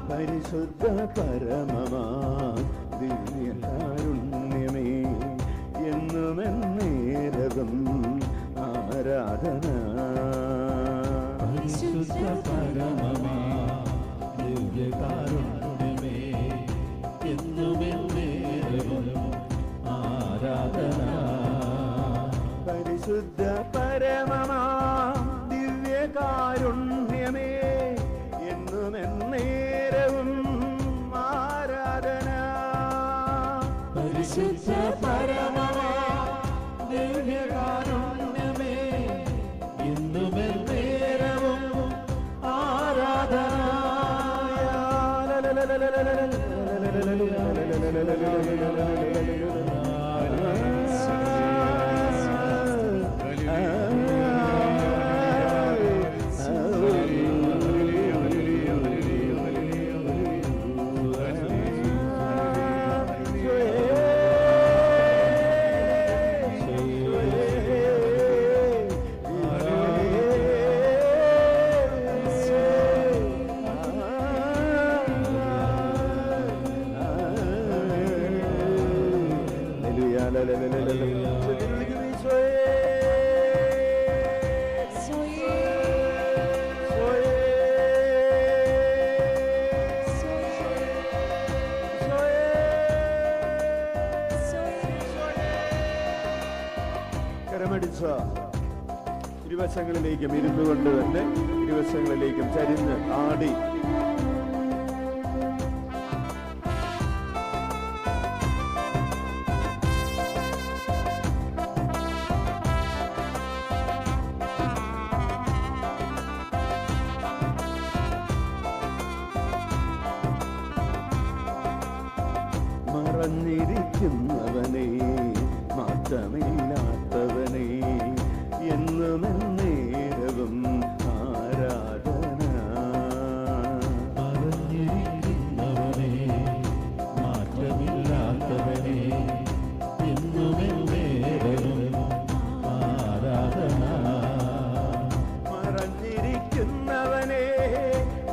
പരിശുദ്ധ പരമമാ ദിവ്യകാരുണ്യമേ എന്നുമെന്നേരവും ആരാധന. പരിശുദ്ധ പരമമാ ദിവ്യകാരുണ്യമേ എന്നുമെന്നേരവും ആരാധന. പരിശുദ്ധ പരമമാ ദിവ്യകാരുണ്യമേ എന്നുമെന്നേരവും ആരാധന. പരിശുദ്ധ പരമമാ ദിവ്യകാരുണ്യമേ എന്നുമെന്നേരവും ആരാധന. കരമടിച്ച ഇരുവശങ്ങളിലേക്കും ഇരുന്നു കൊണ്ട് തന്നെ ഇരുവശങ്ങളിലേക്കും ചരിഞ്ഞ് ആടി മറഞ്ഞിരിക്കുന്നവനേ മാറ്റമില്ലാത്തവനേ എന്നുമെന്നേരവും ആരാധന. മറഞ്ഞിരിക്കുന്നവനേ മാറ്റമില്ലാത്തവനേ എന്നുമെന്നേരവും ആരാധന. മറഞ്ഞിരിക്കുന്നവനേ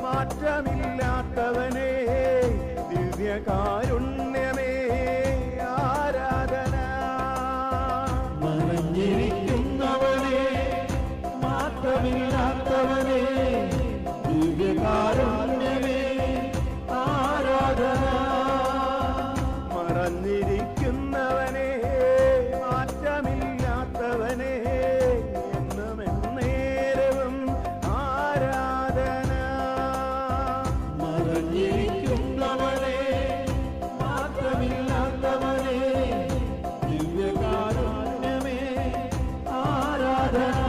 മാറ്റമില്ലാത്തവനേ ദിവ്യകാരുണ്യമേ ആരാധന. മറഞ്ഞിരിക്കുന്നവനേ മാറ്റമില്ലാത്തവനേ ദിവ്യകാരുണ്യമേ ആരാധന. മറഞ്ഞിരിക്കുന്നവനേ മാറ്റമില്ലാത്തവനേ എന്നുമെന്നേരവും ആരാധന. മറഞ്ഞിരിക്കുന്നവനേ മാറ്റമില്ലാത്തവനേ ദിവ്യകാരുണ്യമേ ആരാധന.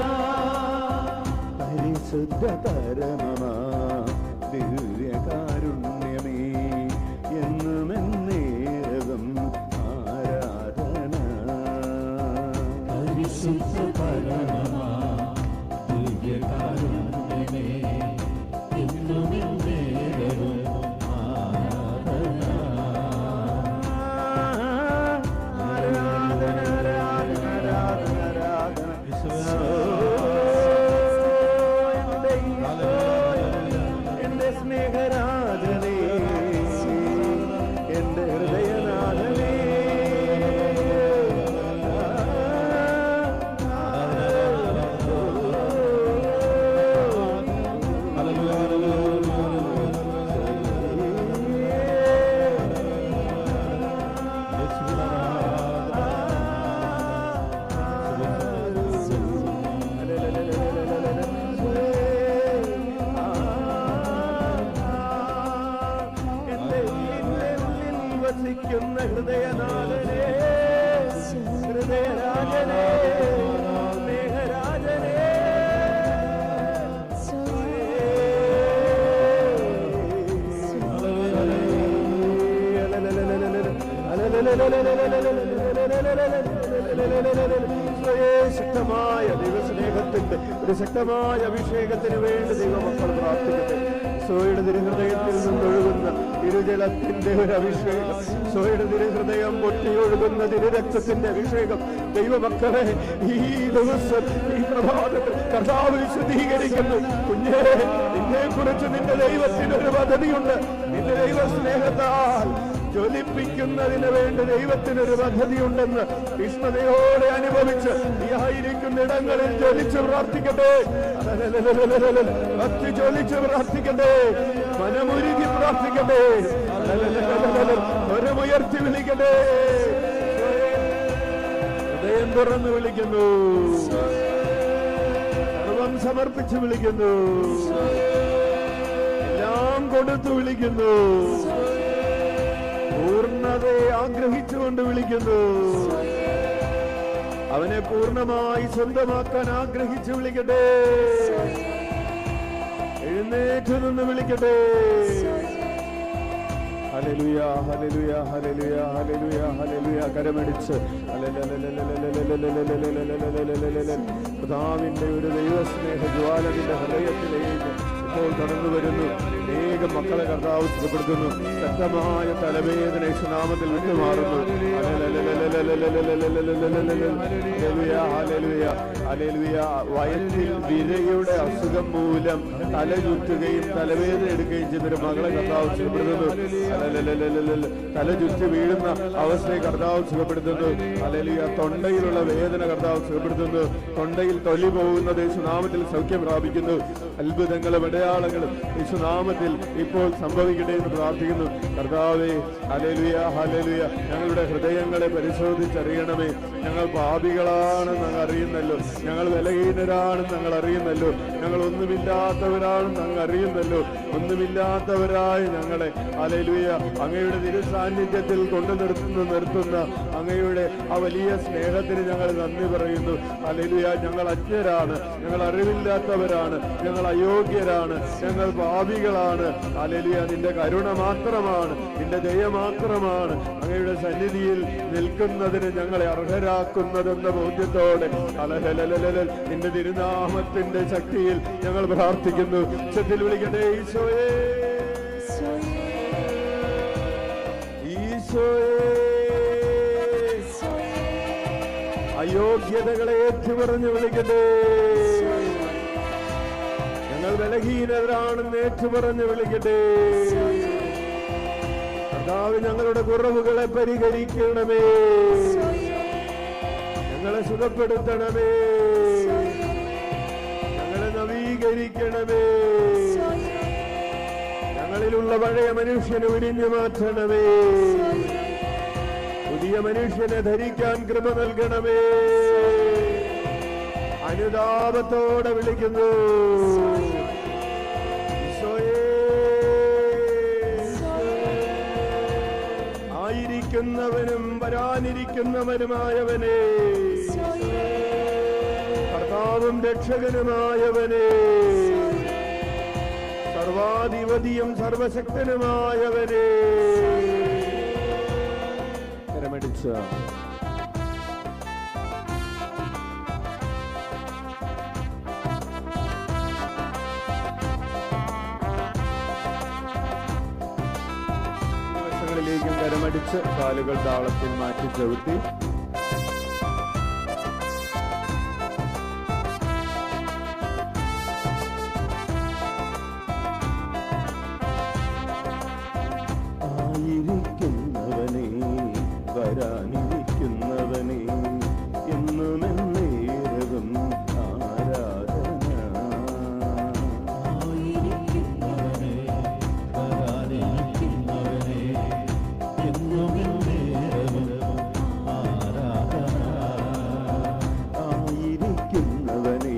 പരിശുദ്ധ പരമമാ ദിവ്യകാരുണ്യമേ എന്നുമെന്നേരവും ആരാധന. പരിശുദ്ധ പരമമാ ദിവ്യകാരുണ്യമേ എന്നുമെന്നേരവും ആരാധന. ആരാധന ആരാധന ആരാധന ആരാധന. എന്റെ സ്നേഹരാജനേ എന്റെ ഹൃദയനാഥനേ വസിക്കുന്ന ഹൃദയനാഥനേ ഹൃദയരാജനേ സ്നേഹരാജനേ ശക്തമായ ദൈവസ്നേഹത്തിന്റെ ഒരു ശക്തമായ അഭിഷേകത്തിന് വേണ്ടി ദൈവമക്കൾ പ്രാർത്ഥിക്കട്ടെ. സോയുടെ തിരുഹൃദയത്തിൽ നിന്നൊഴുകുന്ന ജീവജലത്തിന്റെ ഒരു അഭിഷേകം, ഈശോയുടെ തിരുഹൃദയം പൊട്ടിയൊഴുകുന്ന തിരുരക്തത്തിന്റെ അഭിഷേകം. ദൈവമക്കളെ, ഈ ദിവസം ഈ പ്രഭാതത്തിൽ കർത്താവ് വിശദീകരിക്കുന്നു. കുഞ്ഞേ, നിന്നെ കുറിച്ച് നിന്റെ ദൈവത്തിനൊരു പദ്ധതിയുണ്ട്. നിന്റെ ദൈവ സ്നേഹത്താൽ ജ്വലിപ്പിക്കുന്നതിന് വേണ്ടി ദൈവത്തിനൊരു പദ്ധതിയുണ്ടെന്ന് വിഷ്ണതയോടെ അനുഭവിച്ച് നീ ആയിരിക്കുന്ന ഇടങ്ങളിൽ ജ്വലിച്ച് പ്രാർത്ഥിക്കട്ടെ. ഭക്തി ജ്വലിച്ച് പ്രാർത്ഥിക്കട്ടെ, മനമുരുകി പ്രാർത്ഥിക്കട്ടെ, സ്വരമുയർത്തി വിളിക്കട്ടെ, ഹൃദയം തുറന്ന് വിളിക്കുന്നു, സർവം സമർപ്പിച്ച് വിളിക്കുന്നു, എല്ലാം കൊടുത്തു വിളിക്കുന്നു, പൂർണ്ണതയെ ആഗ്രഹിച്ചുകൊണ്ട് വിളിക്കുന്നു, അവനെ പൂർണ്ണമായി സ്വന്തമാക്കാൻ ആഗ്രഹിച്ചു വിളിക്കട്ടെ, എഴുന്നേറ്റ് നിന്ന് വിളിക്കട്ടെ. ഹല്ലേലൂയ, ഹല്ലേലൂയ, ഹല്ലേലൂയ, ഹല്ലേലൂയ, ഹല്ലേലൂയ. കരമടിച്ച് കർത്താവിന്റെ ഒരു ദൈവസ്നേഹ ജ്വാലത്തിന്റെ ഹൃദയത്തിലേക്ക് ഇപ്പോൾ കടന്നു വരുന്നു. അനേകം മക്കളെ കർത്താവ് സുഖപ്പെടുത്തുന്നു. ശക്തമായ തലവേദന യേശുനാമത്തിൽ വിട്ടുമാറുന്നു. വയറ്റിൽ വിരയുടെ അസുഖം മൂലം തല ചുറ്റുകയും തലവേദന എടുക്കുകയും ചെയ്തൊരു മകളെ കർത്താവ് സുഖപ്പെടുത്തുന്നു. തല ചുറ്റി വീഴുന്ന അവസ്ഥയെ കർത്താവ് സുഖപ്പെടുത്തുന്നു. ഹല്ലേലൂയ. തൊണ്ടയിലുള്ള വേദന കർത്താവ് സുഖപ്പെടുത്തുന്നു. തൊണ്ടയിൽ തൊലി പോകുന്നത് യേശുനാമത്തിൽ സൗഖ്യം പ്രാപിക്കുന്നു. അത്ഭുതങ്ങളും അടയാളങ്ങളും യേശുനാമത്തിൽ ഇപ്പോൾ സംഭവിക്കട്ടെ എന്ന് പ്രാർത്ഥിക്കുന്നു. കർത്താവേ, ഹല്ലേലൂയ, ഹല്ലേലൂയ. ഞങ്ങളുടെ ഹൃദയങ്ങളെ പരിശോധിച്ചറിയണമേ. ഞങ്ങൾ പാപികളാണെന്ന് അങ്ങ് അറിയുന്നല്ലോ, ഞങ്ങൾ ബലഹീനരാണെന്ന് ഞങ്ങൾ അറിയുന്നല്ലോ, ഞങ്ങൾ ഒന്നുമില്ലാത്തവരാണെന്ന് അങ്ങ് അറിയുന്നല്ലോ. ഒന്നുമില്ലാത്തവരായ ഞങ്ങളെ ഹല്ലേലൂയ അങ്ങയുടെ തിരുസാന്നിധ്യത്തിൽ കൊണ്ടു നിർത്തുന്ന അങ്ങയുടെ ആ വലിയ സ്നേഹത്തിന് ഞങ്ങൾ നന്ദി പറയുന്നു. ഹല്ലേലൂയ. ഞങ്ങൾ അജ്ഞരാണ്, ഞങ്ങൾ അറിവില്ലാത്തവരാണ്, ഞങ്ങൾ അയോഗ്യരാണ്, ഞങ്ങൾ പാപികളാണ്. ഹല്ലേലൂയ. നിന്റെ കരുണ മാത്രമാണ്, നിന്റെ ദയ മാത്രമാണ് അങ്ങയുടെ സന്നിധിയിൽ നിൽക്കുന്നതിന് ഞങ്ങളെ അർഹരാക്കുന്നതെന്ന ബോധ്യത്തോടെ നിന്റെ തിരുനാമത്തിന്റെ ശക്തിയിൽ ഞങ്ങൾ പ്രാർത്ഥിക്കുന്നു. ഉച്ചത്തിൽ വിളിക്കട്ടെ, ഈശോയേ, ഈശോയേ. അയോഗ്യതകളെ ഏറ്റുപറഞ്ഞ് വിളിക്കട്ടെ. ഞങ്ങൾ ബലഹീനരാണെന്ന് ഏറ്റുപറഞ്ഞ് വിളിക്കട്ടെ. കർത്താവ്, ഞങ്ങളുടെ കുറവുകളെ പരിഹരിക്കണമേ, ഞങ്ങളെ സുഖപ്പെടുത്തണമേ, ഞങ്ങളെ നവീകരിക്കണമേ, ഞങ്ങളിലുള്ള പഴയ മനുഷ്യനെ ഉരിഞ്ഞു മാറ്റണമേ, പുതിയ മനുഷ്യനെ ധരിക്കാൻ കൃപ നൽകണമേ. അനുതാപത്തോടെ വിളിക്കുന്നു. ആയിരിക്കുന്നവനും വരാനിരിക്കുന്നവനുമായവനെ, കർത്താവും രക്ഷകനുമായവനെ, സർവാധിപതിയും സർവശക്തനുമായവനെ. കരമടിച്ച ിലേക്കും കരമടിച്ച് കാലുകൾ താളത്തിൽ മാറ്റി ചവിട്ടി ആയിരിക്കുന്നവനെ വരാനിരിക്കുന്നവനെ എന്നും എന്നേരവും ആരാധന. ആയിരിക്കുന്നവനെ വരാനിരിക്കുന്നവനെ എന്നും എന്നേരവും ആരാധന. ആയിരിക്കുന്നവനെ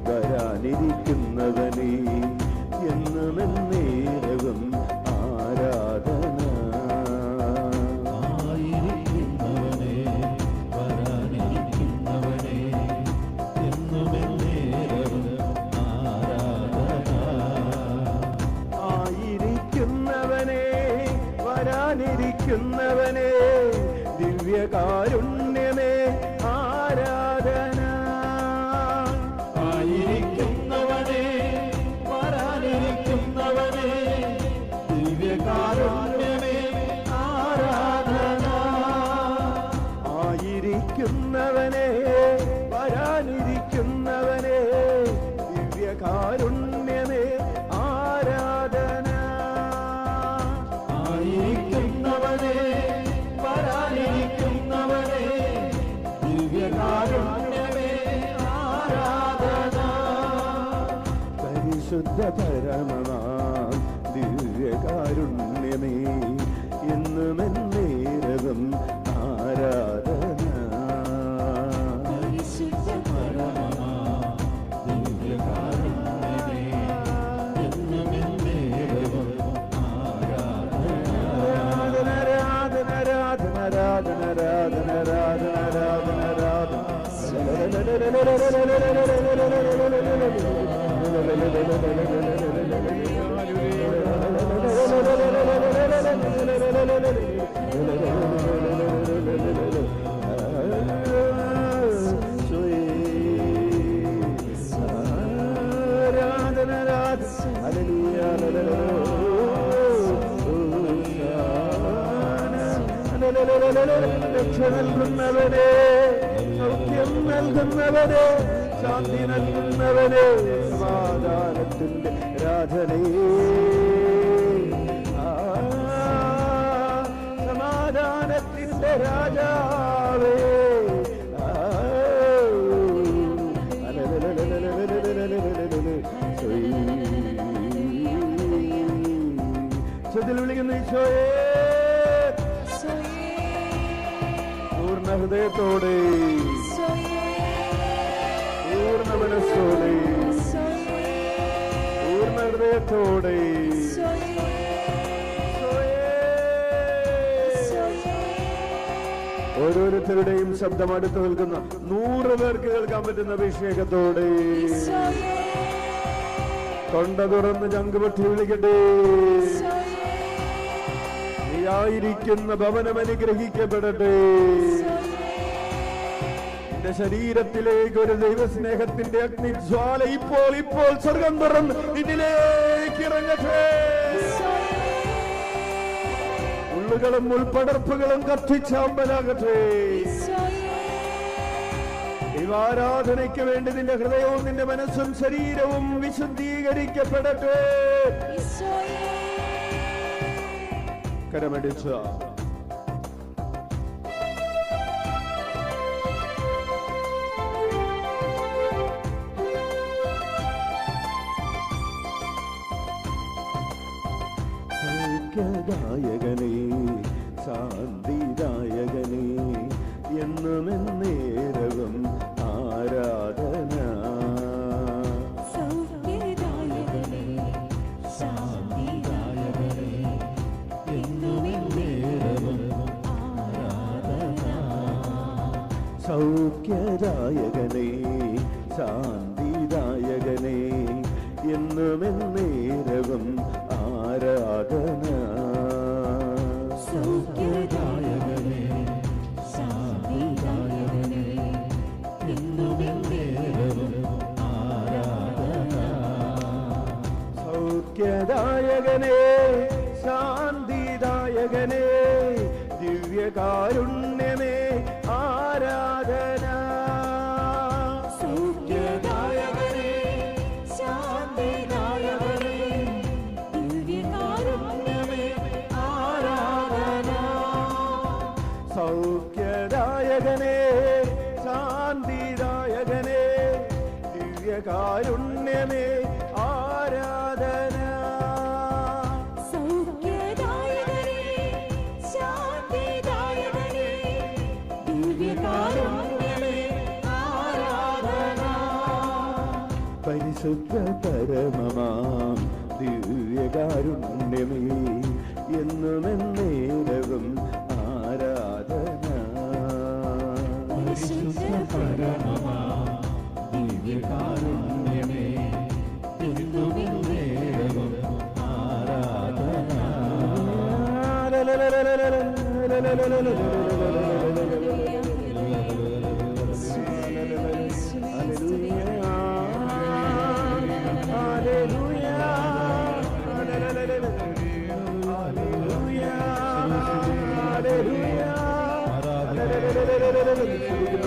വരാനിരിക്കുന്നവനെ എന്നും എന്നേരവും ആരാധന. ആയിരിക്കുന്നവനെ വരാനിരിക്കുന്നവനെ എന്നും എന്നേരവും ആരാധന. ആയിരിക്കുന്നവനെ വരാനിരിക്കുന്നവനെ ദിവ്യകാരുണ്യമേ ആരാധന. ആയിരിക്കുന്നവനെ വരാനിരിക്കുന്നവനെ ദിവ്യകാരുണ്യമേ ആയിരിക്കുന്നവനെ വരാനിരിക്കുന്നവനെ ദിവ്യകാരുണ്യമേ ആരാധന. പരിശുദ്ധ പരമമാ ദിവ്യകാരുണ്യമേ എന്നും എന്നേരവും ആരാധന. പരിശുദ്ധ പരമമാ ദിവ്യകാരുണ്യമേ എന്നും എന്നേരവും ആരാധന. ആരാധന ആരാധന ആരാധന ആരാധന ആരാധന ആരാധന രക്ഷ നൽകുന്നവരെ, സൗഖ്യം നൽകുന്നവരെ, ശാന്തി നൽകുന്നവരെ, സമാധാനത്തിന്റെ രാജനേ, സമാധാനത്തിന്റെ രാജാവേ, ചതിൽ വിളിക്കുന്ന ഈശോയെ പൂർണ്ണ ഹൃദയത്തോടെ, പൂർണ്ണ മനസ്സോടെ, പൂർണ്ണ ഹൃദയത്തോടെ ഓരോരുത്തരുടെയും ശബ്ദം അടുത്ത് നിൽക്കുന്ന 100 പേർക്ക് കേൾക്കാൻ പറ്റുന്ന അഭിഷേകത്തോടെ തൊണ്ട തുറന്ന് ചങ്കുപൊട്ടി വിളിക്കട്ടെ. നീയായിരിക്കുന്ന ഭവനം അനുഗ്രഹിക്കപ്പെടട്ടെ. എന്റെ ശരീരത്തിലേക്ക് ഒരു ദൈവസ്നേഹത്തിന്റെ അഗ്നിജ്വാല ഇപ്പോൾ ഇപ്പോൾ സ്വർഗം തുറന്ന് ഇതിലേക്ക് ഇറങ്ങട്ടെ. ഉള്ളുകളും ഉൾപ്പടർപ്പുകളും കത്തിച്ചാമ്പലാകട്ടെ. ദൈവാരാധനയ്ക്ക് വേണ്ടി നിന്റെ ഹൃദയവും നിന്റെ മനസ്സും ശരീരവും വിശുദ്ധീകരിക്കപ്പെടട്ടെ. കരമടിച്ച സൗഖ്യദായകനേ, ശാന്തിദായകനേ, എന്നും എന്നേരവും ആരാധന. സൗഖ്യദായകനേ, ശാന്തിദായകനേ, എന്നും എന്നേരവും ആരാധന. സൗഖ്യദായകനേ, ശാന്തിദായകനേ, എന്നും എന്നേരവും ആരാധന. സൗഖ്യദായകനേ, ശാന്തിദായകനേ, എന്നും എന്നേരവും ആരാധന. സൗഖ്യദായകനേ, ശാന്തിദായകനേ, ദിവ്യകാരുണ്യമേ ആരാധന. സൗഖ്യദായകനേ, ശാന്തിദായകനേ, ദിവ്യകാരുണ്യമേ ആരാധന. സൗഖ്യദായകനേ, ശാന്തിദായകനേ, ദിവ്യകാരുണ്യമേ ആരാധന. സൗഖ്യദായകനേ, ശാന്തിദായകനേ, ദിവ്യകാരുണ്യമേ ആരാധന. പരിശുദ്ധ പരമമാം ദിവ്യകാരുണ്യമേ എന്നും എന്നേരവും ആരാധന. പരിശുദ്ധ പരമമാ ദിവ്യകാരുണ്യമേ എന്നും എന്നേരവും ആരാധന.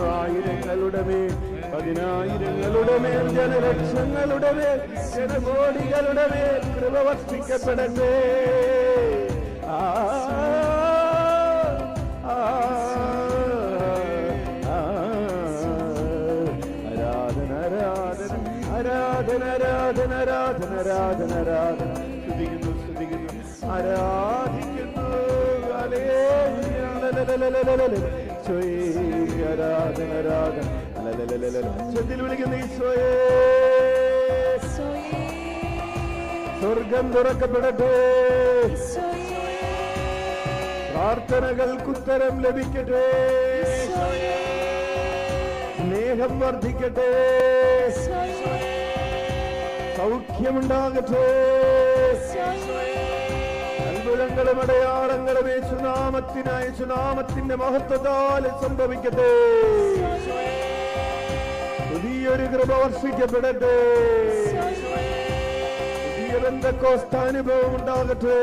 ആയിരങ്ങളുടെ മേൽ, പതിനായിരങ്ങളുടെ മേൽ, ജനലക്ഷങ്ങളുടെ മേൽ, ജനകോടികളുടെ മേൽ കൃപ വർഷിക്കപ്പെടട്ടെ. ആരാധന ആരാധന ആരാധന. സ്തുതിക്കുന്നു സ്തുതിക്കുന്നു ആരാധിക്കുന്നു. ഹല്ലേലൂയ ഈശോയേ ആരാധന ആരാധന. ശബ്ദത്തിൽ വിളിക്കുന്ന ഈശോയേ. സ്വർഗം തുറക്കപ്പെടട്ടെ. പ്രാർത്ഥനകൾക്കുത്തരം ലഭിക്കട്ടെ. സ്നേഹം വർദ്ധിക്കട്ടെ. സൗഖ്യമുണ്ടാകട്ടെ. അത്ഭുതങ്ങളും അടയാളങ്ങളും യേശുനാമത്തിനായ യേശുനാമത്തിന്റെ മഹത്വത്താൽ സംഭവിക്കട്ടെ. പുതിയൊരു കൃപ വർഷിക്കപ്പെടട്ടെ. പുതിയ പെന്തക്കോസ്താനുഭവം ഉണ്ടാകട്ടെ.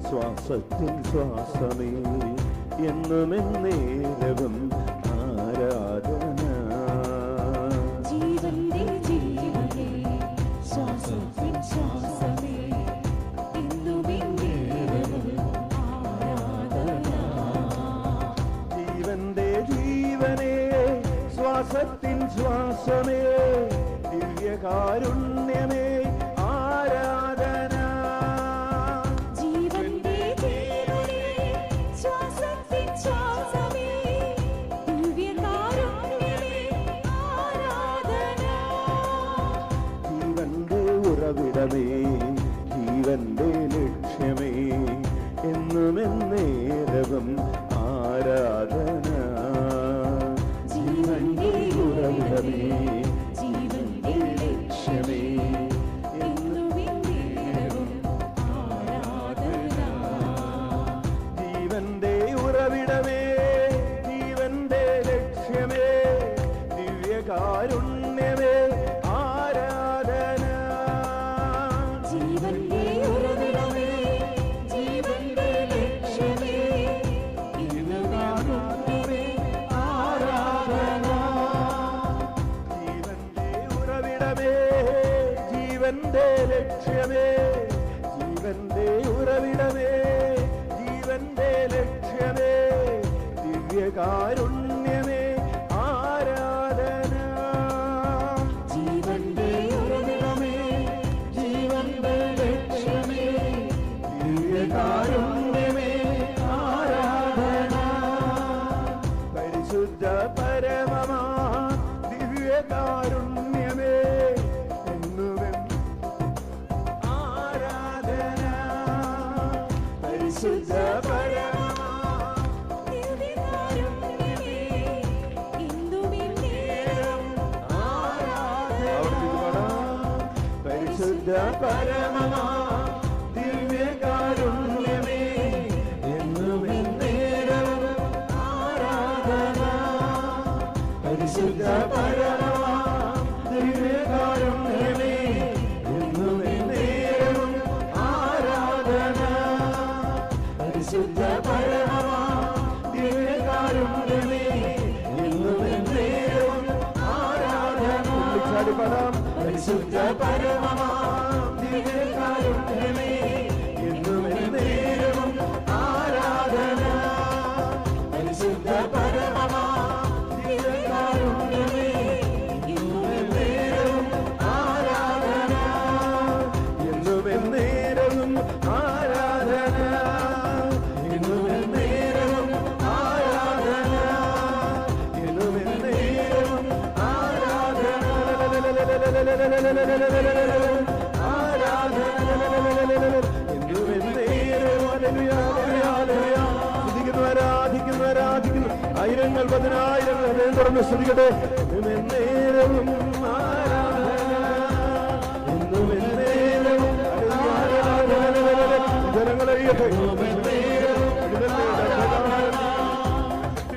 ശ്വാസത്തിൽ ശ്വാസമേ എന്നുമെന്നേരവും ആരാധന. ജീവന്റെ ജീവനേ ശ്വാസത്തിൽ ശ്വാസമേ എന്നുമെന്നേരവും ആരാധന. ജീവന്റെ ജീവനേ ശ്വാസത്തിൽ ശ്വാസമേ ദിവ്യകാരുണ്യമേ ആരാധന. ഉറവിടമേ ജീവന്റെ ലക്ഷ്യമേ എന്നുമെന്നേരവും ആരാധന. ജീവന്റെ ഉറവിടമേ ജീവന്റെ ലക്ഷ്യമേ എന്നുമെന്നേരവും ആരാധന. ജീവന്റെ ഉറവിടമേ ജീവന്റെ ലക്ഷ്യമേ ദിവ്യകാരുണ്യമേ ലക്ഷ്യമേ. ജീവന്റെ ഉറവിടമേ ജീവന്റെ ലക്ഷ്യമേ ദിവ്യകാരുണ്യമേ ആരാധന. ജീവന്റെ ഉറവിടമേ ജീവന്റെ ലക്ഷ്യമേ ദിവ്യകാരുണ്യമേ ആരാധന. പരിശുദ്ധ പരമമാ ദിവ്യകാരുണ്യമേ പരിശുദ്ധ പരമമാ ദിവ്യകാരുണ്യമേ എന്നുമെന്നേരവും ആരാധന. പരിശുദ്ധ പരമമാ ദിവ്യകാരുണ്യമേ എന്നുമെന്നേരവും ആരാധന. പരിശുദ്ധ പരമമാ ദിവ്യകാരുണ്യമേ എന്നുമെന്നേരവും ആരാധന. പരിശുദ്ധ പരമമാ ദിവ്യകാരുണ്യമേ എന്നുമെന്നേരവും ആരാധന. പരിശുദ്ധ പരമമാ ദിവ്യകാരുണ്യമേ എന്നുമെന്നേരവും ആരാധന. പരിശുദ്ധ പരമമാ ദിവ്യകാരുണ്യമേ എന്നുമെന്നേരവും ആരാധന. എന്നുമെന്നേരവും ആരാധന. എന്നുമെന്നേരവും ആരാധന. എന്നുമെന്നേരവും ആരാധന. ആരാധിക്കുന്നു ആരാധിക്കുന്നു. ആയിരങ്ങൾ പതിനായിരങ്ങൾ ഹൃദയം തുറന്ന് സ്തുതിക്കട്ടെ. എന്നുമെന്നേരവും ആരാധന. എന്നുമെന്നേരവും ജനങ്ങളറിയട്ടെ.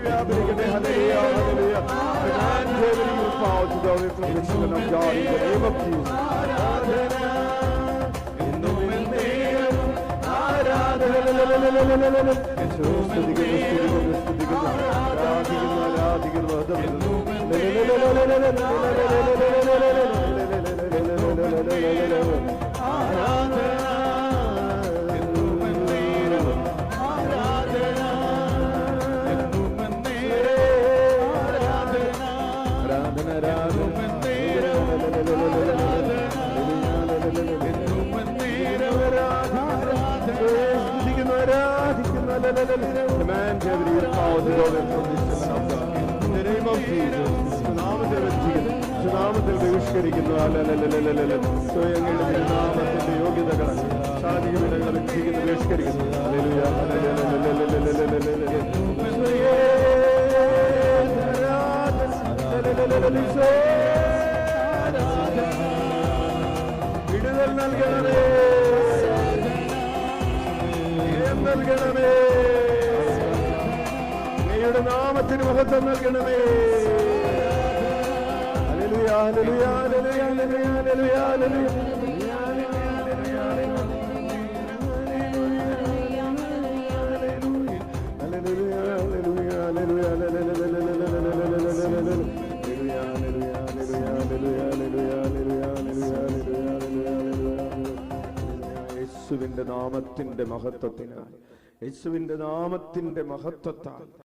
വ്യാപരിക്കട്ടെ. ഹല്ലേലൂയ ഹല്ലേലൂയ. You bow to the from the children of God in the name of Jesus. ആരാധന എന്നുമെന്നേരവും ആരാധന. Demand every power to go from this chapter. In the name of Jesus, നാമത്തിൽ രക്ഷിക്കുന്നു, നാമത്തിൽ ബഹിഷ്കരിക്കുന്നു. സ്വയങ്ങളുടെ നാമത്തിന്റെ യോഗ്യതകൾ സാധിക്കുന്നവരെ രക്ഷിക്കുന്നു, ബഹിഷ്കരിക്കുന്നു. വിടുതൽ നൽകണമേ, നൽകണമേ, അങ്ങയുടെ നാമത്തിന് മഹത്വം നൽകണമേ. ഹല്ലേലൂയ, ഹല്ലേലൂയ, ഹല്ലേലൂയ, ഹല്ലേലൂയ, ഹല്ലേലൂയ, യേശുവിന്റെ നാമത്തിന്റെ മഹത്വത്തിനാൽ, യേശുവിന്റെ നാമത്തിന്റെ മഹത്വത്താൽ